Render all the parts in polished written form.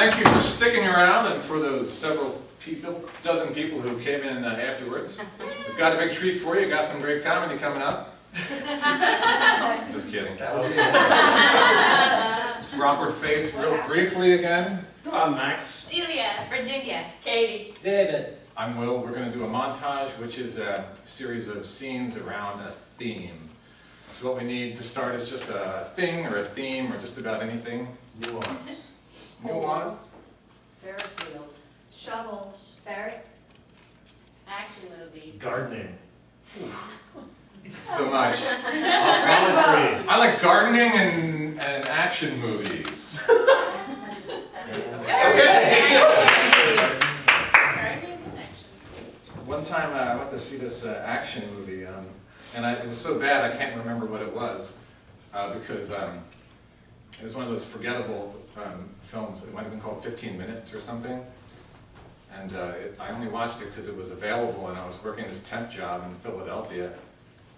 thank you for sticking around and for those dozen people who came in afterwards. We've got a big treat for you. Got some great comedy coming up. Just kidding. Awkward face real briefly again. I'm Max. Delia. Virginia. Katie. David. I'm Will. We're going to do a montage, which is a series of scenes around a theme. So what we need to start is just a thing or a theme or just about anything. Nuance. Nuance. Ferris wheels. Shovels. Ferret. Action movies. Gardening. So much. Optometry. I like gardening and action movies. One time I went to see this action movie, and it was so bad I can't remember what it was, because it was one of those forgettable films. It might have been called 15 Minutes or something. And I only watched it because it was available, and I was working this temp job in Philadelphia.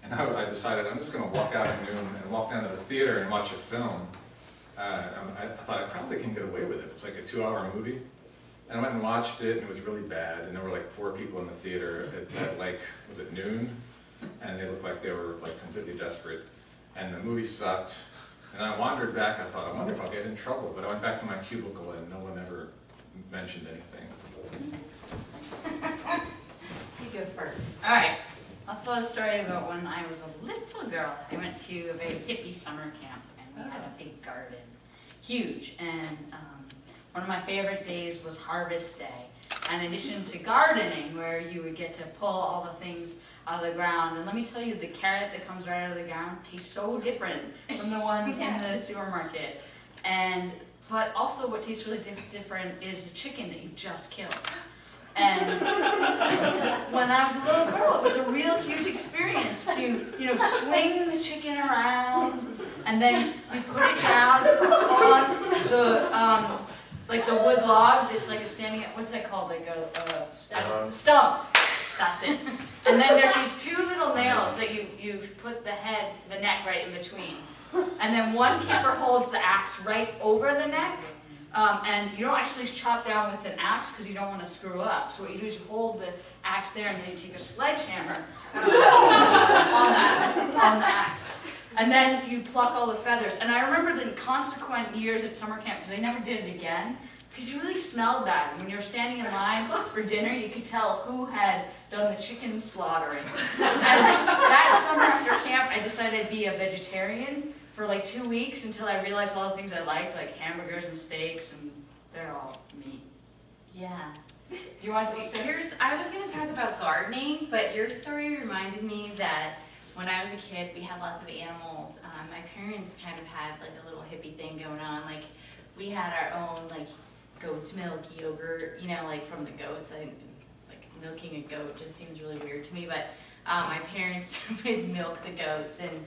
And I decided I'm just going to walk out at noon and walk down to the theater and watch a film. I thought I probably can get away with it. It's like a 2-hour movie. And I went and watched it, and it was really bad. And there were like 4 people in the theater at like, was it noon? And they looked like they were like completely desperate. And the movie sucked. And I wandered back. I thought, I wonder if I'll get in trouble. But I went back to my cubicle, and no one ever mentioned anything. You go first. All right. I'll tell a story about when I was a little girl. I went to a very hippie summer camp, and we had a big garden, huge. And one of my favorite days was Harvest Day. And in addition to gardening, where you would get to pull all the things out of the ground. And let me tell you, the carrot that comes right out of the ground tastes so different from the one in the supermarket. But also what tastes really different is the chicken that you just killed. And when I was a little girl, it was a real huge experience to, swing the chicken around, and then you put it down on the, like the wood log that's like a standing, what's that called? Like a stump. That's it. And then there's these 2 little nails that you put the neck right in between. And then one camper holds the axe right over the neck. And you don't actually chop down with an axe because you don't want to screw up. So what you do is you hold the axe there, and then you take a sledgehammer on the axe. And then you pluck all the feathers. And I remember the consequent years at summer camp, because I never did it again, because you really smelled that. When you were standing in line for dinner, you could tell who had done the chicken slaughtering. And that summer after camp, I decided I'd be a vegetarian for like 2 weeks until I realized all the things I liked, like hamburgers and steaks, and they're all meat. Yeah. Do you want to So I was going to talk about gardening, but your story reminded me that when I was a kid, we had lots of animals. My parents kind of had like a little hippie thing going on. Like we had our own like goat's milk yogurt, like from the goats. Like milking a goat just seems really weird to me, but my parents would milk the goats, and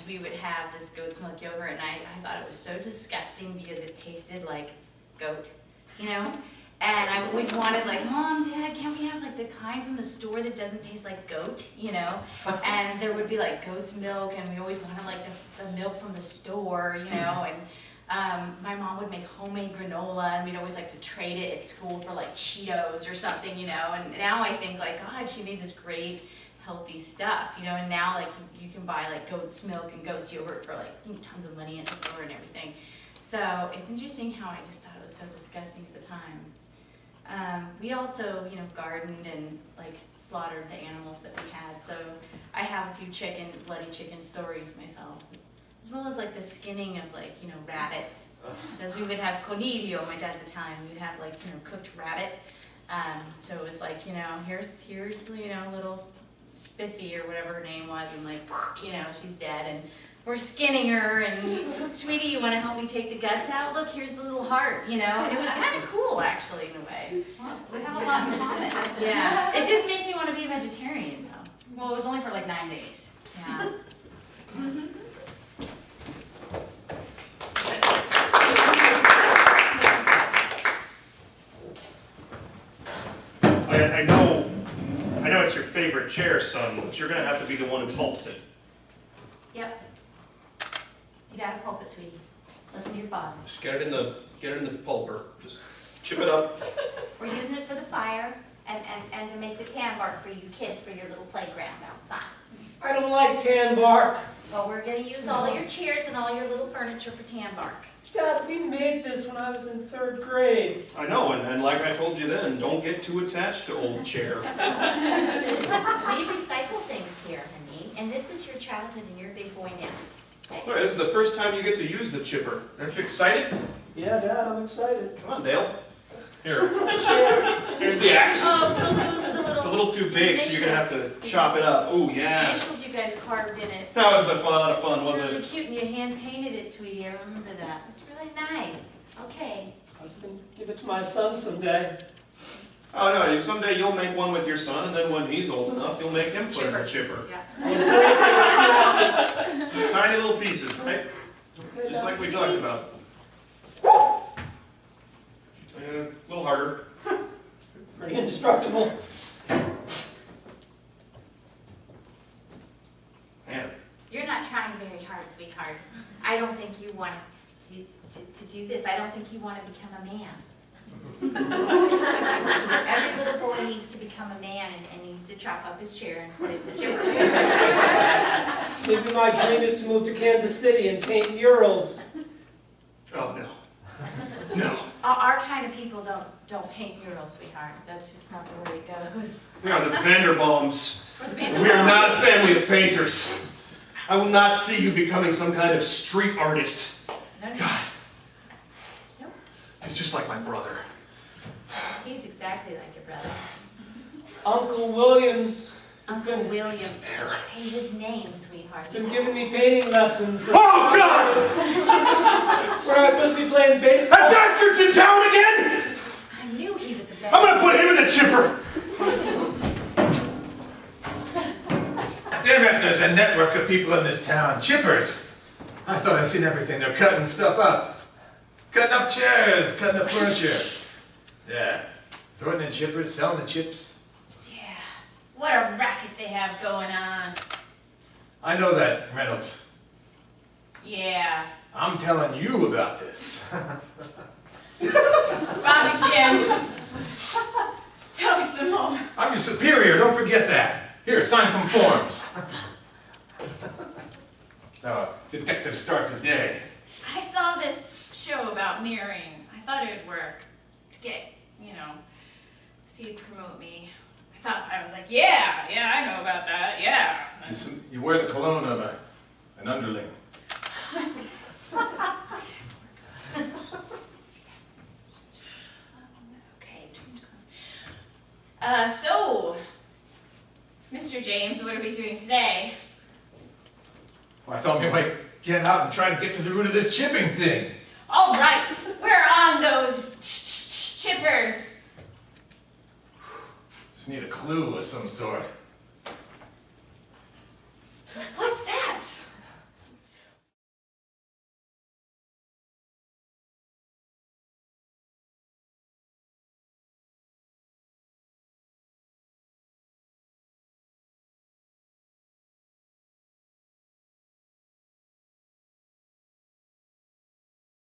we would have this goat's milk yogurt, and I thought it was so disgusting because it tasted like goat, And I always wanted, like, Mom, Dad, can't we have like the kind from the store that doesn't taste like goat, And there would be like goat's milk, and we always wanted like the milk from the store, And my mom would make homemade granola, and we'd always like to trade it at school for like Cheetos or something, And now I think like, God, she made this great healthy stuff, And now like you can buy like goat's milk and goat's yogurt for like tons of money at the store and everything. So it's interesting how I just thought it was so disgusting at the time. We also, gardened and like slaughtered the animals that we had. So I have a few bloody chicken stories myself, as well as like the skinning of like, rabbits. Because we would have conillo, my dad's Italian, we'd have like, cooked rabbit. So it was like, here's little Spiffy or whatever her name was, and like, she's dead, and we're skinning her, and sweetie, you want to help me take the guts out? Look, here's the little heart, And it was kind of cool, actually, in a way. We have a lot in common. Yeah, it didn't make me want to be a vegetarian, though. Well, it was only for like 9 days. Yeah. I know it's your favorite chair, son, but you're going to have to be the one who pulps it. Yep. You gotta pulp it, sweetie. Listen to your father. Just get it in the pulper. Just chip it up. We're using it for the fire and to make the tan bark for you kids for your little playground outside. I don't like tan bark. Well, we're gonna use all your chairs and all your little furniture for tan bark. Dad, we made this when I was in 3rd grade. I know, and like I told you then, don't get too attached to old chair. We recycle things here, honey, and this is your childhood and you're a big boy now. Okay? Well, this is the first time you get to use the chipper. Aren't you excited? Yeah, Dad, I'm excited. Come on, Dale. Here, Chair. here's the axe. Oh, those are the little. It's a little too big, so you're gonna have to chop it up. Oh, yeah. Initials you guys carved in it. That was a lot of fun, It's wasn't really it? cute and you hand painted it, sweetie. I remember that. It's really nice. Okay. I was going to give it to my son someday. Oh, no, someday you'll make one with your son, and then when he's old enough, you'll make him put in the chipper. Yeah. Just tiny little pieces, right? Okay, Just Dad. like we talked about. A little harder. Pretty indestructible. Man, You're not trying very hard, sweetheart. I don't think you want to do this. I don't think you want to become a man. Every little boy needs to become a man and needs to chop up his chair and put it in the chipper. Maybe my dream is to move to Kansas City and paint murals. oh no. No. Our kind of people don't paint murals, sweetheart. That's just not the way it goes. We are the Vanderbombs. We're the We Vanderbilts. are not a family of painters. I will not see you becoming some kind of street artist. No, no. God. Nope. He's just like my brother. He's exactly like your brother. Uncle Williams Uncle William. It's there. Say his name, sweetheart. has been giving me painting lessons. Oh, God! Where I was supposed to be playing baseball. That bastard's in town again! I knew he was a bad I'm gonna put him in the chipper! Damn it, there's a network of people in this town. Chippers. I thought I'd seen everything. They're cutting stuff up. Cutting up chairs, cutting up furniture. Yeah. Throwing in chippers, selling the chips. Yeah. What a racket they have going on. I know that, Reynolds. Yeah. I'm telling you about this. Bobby Jim. Tell me some more. I'm your superior, don't forget that. Here, sign some forms. So, detective starts his day. I saw this show about mirroring. I thought it would work to get, see it promote me. I was like, yeah, I know about that, yeah. You wear the cologne of an underling. Okay. So, Mr. James, what are we doing today? Well, I thought we might get out and try to get to the root of this chipping thing. All right, we're on those chippers. Just need a clue of some sort. What's that?